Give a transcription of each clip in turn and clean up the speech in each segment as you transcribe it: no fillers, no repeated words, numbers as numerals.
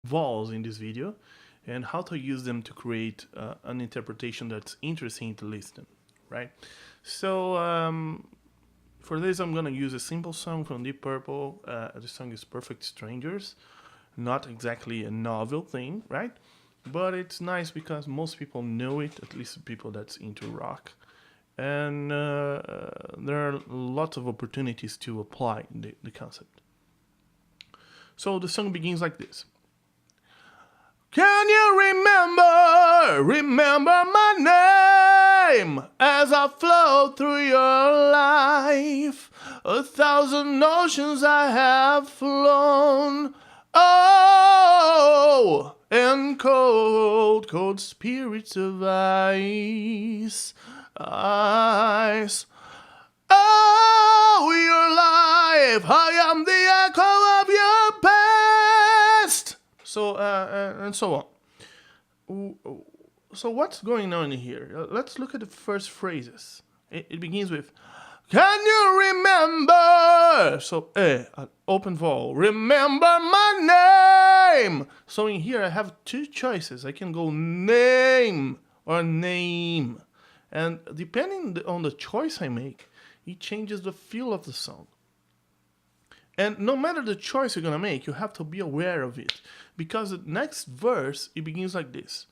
vowels in this video and how to use them to create an interpretation that's interesting to listen, right? So for this, I'm gonna use a simple song from Deep Purple. The song is Perfect Strangers. Not exactly a novel thing, right? But it's nice because most people know it, at least people that's into rock. And there are lots of opportunities to apply the concept. So the song begins like this. Can you remember my name as I flow through your life? 1,000 oceans I have flown. Oh, and cold, cold spirits of ice. Oh, your life, I am the echo of your past. So, and so on. So what's going on here? Let's look at the first phrases. It begins with, can you remember? So, an open vowel. Remember my name. So in here I have two choices. I can go name or name. And depending on the choice I make, it changes the feel of the song. And no matter the choice you're gonna make, you have to be aware of it. Because the next verse, it begins like this.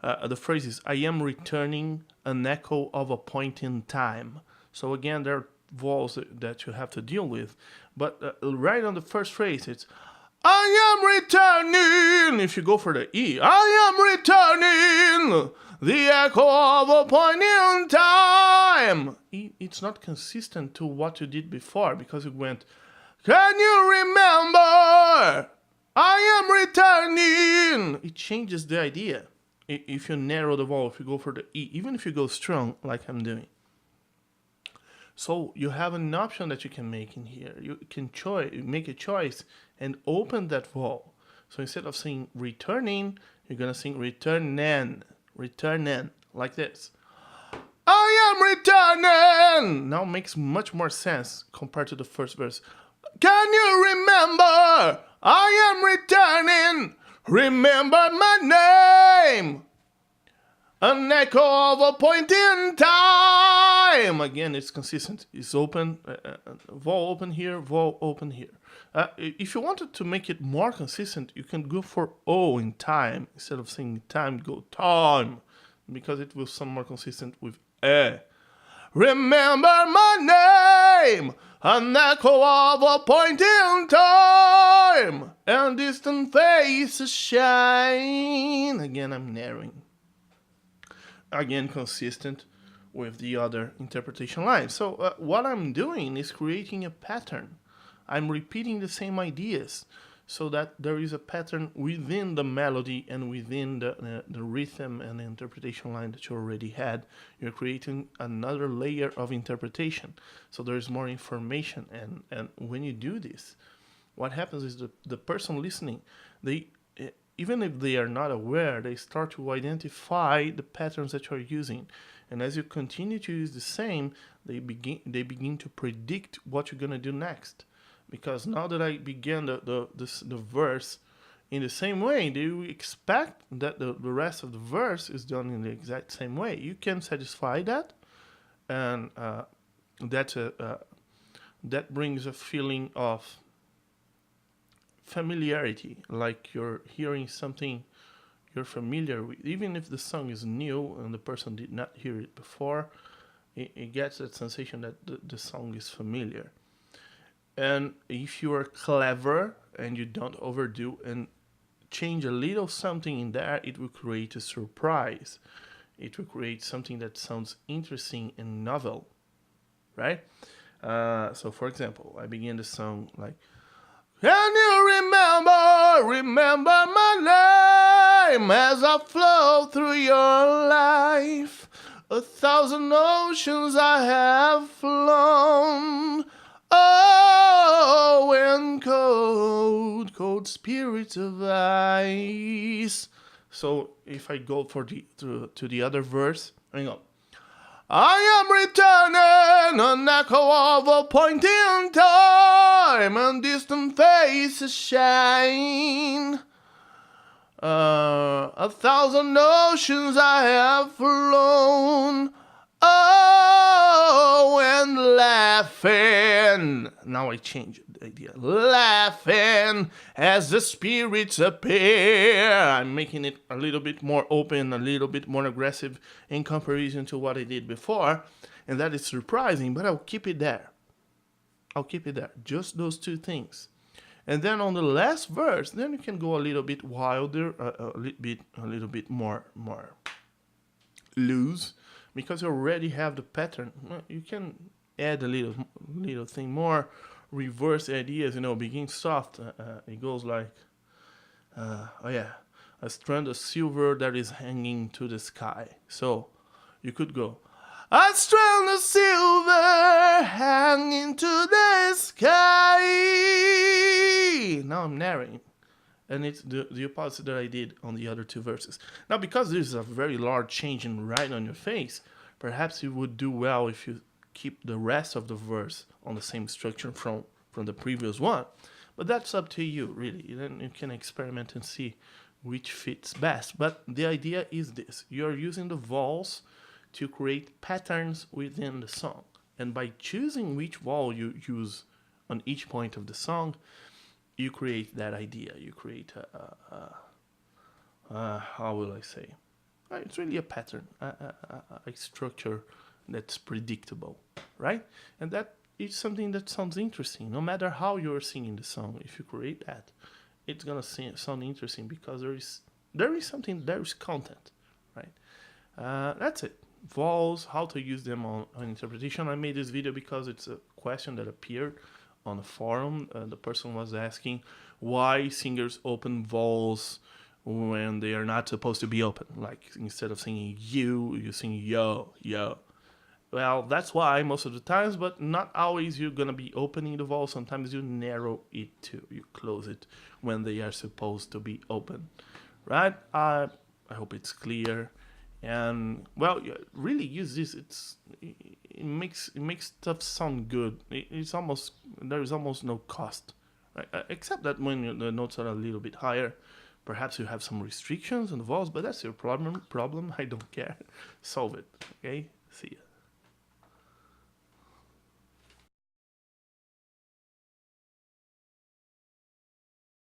The phrase is, I am returning an echo of a point in time. So again, there are vowels that you have to deal with. But right on the first phrase, it's, I am returning. If you go for the E, I am returning the echo of a point in time. It's not consistent to what you did before because it went, can you remember? I am returning. It changes the idea. If you narrow the vowel, if you go for the E, even if you go strong like I'm doing. So you have an option that you can make in here. You can make a choice and open that vowel. So instead of saying returning, you're gonna sing returnen, like this. I am returning. Now makes much more sense compared to the first verse. Can you remember? I am returning. Remember my name. An echo of a point in time. Again, it's consistent. It's open, vowel open here, vowel open here. If you wanted to make it more consistent, you can go for O in time. Instead of saying time, go time. Because it will sound more consistent with E. Remember my name, an echo of a point in time, and distant faces shine. Again, I'm narrowing. Again, consistent with the other interpretation line. So what I'm doing is creating a pattern. I'm repeating the same ideas so that there is a pattern within the melody and within the rhythm and the interpretation line that you already had. You're creating another layer of interpretation. So there's more information. And when you do this, what happens is the person listening, even if they are not aware, they start to identify the patterns that you're using. And as you continue to use the same, they begin to predict what you're going to do next. Because now that I began the verse in the same way, they will expect that the rest of the verse is done in the exact same way. You can satisfy that, and that brings a feeling of familiarity, like you're hearing something you're familiar with. Even if the song is new and the person did not hear it before, it gets that sensation that the song is familiar. And if you are clever and you don't overdo and change a little something in there, it will create a surprise. It will create something that sounds interesting and novel, right? So for example, I begin the song like, can you remember my name as I flow through your life? 1,000 oceans I have flown. Oh, and cold, cold spirits of ice. So if I go to the other verse, hang on. I am returning, an echo of a point in time, and distant faces shine. 1,000 oceans I have flown. Oh, and laughing. Now I change the idea. Laughing as the spirits appear. I'm making it a little bit more open, a little bit more aggressive in comparison to what I did before. And that is surprising, but I'll keep it there. I'll keep it there. Just those two things. And then on the last verse, then you can go a little bit wilder, a little bit more loose, because you already have the pattern. You can add a little thing more, reverse ideas. Begin soft. It goes like, oh yeah, a strand of silver that is hanging to the sky. So you could go, a strand of silver hanging to the sky. Now I'm narrating. And it's the opposite that I did on the other two verses. Now, because this is a very large change in right on your face, perhaps you would do well if you keep the rest of the verse on the same structure from the previous one. But that's up to you, really. Then you can experiment and see which fits best. But the idea is this. You're using the vowels to create patterns within the song. And by choosing which vowel you use on each point of the song, you create that idea. You create how will I say? It's really a pattern, a structure that's predictable, right? And that is something that sounds interesting. No matter how you're singing the song, if you create that, it's gonna sound interesting because there is content, right? That's it. Vowels, how to use them on interpretation. I made this video because it's a question that appeared on the forum. The person was asking why singers open vowels when they are not supposed to be open. Like instead of singing you sing yo, yo. Well, that's why most of the times, but not always you're gonna be opening the vowel. Sometimes you narrow it too. You close it when they are supposed to be open, right? I hope it's clear. And well, really use this. It makes stuff sound good. There is almost no cost, right? Except that when the notes are a little bit higher, perhaps you have some restrictions on the vowels. But that's your problem. I don't care. Solve it. Okay. See ya.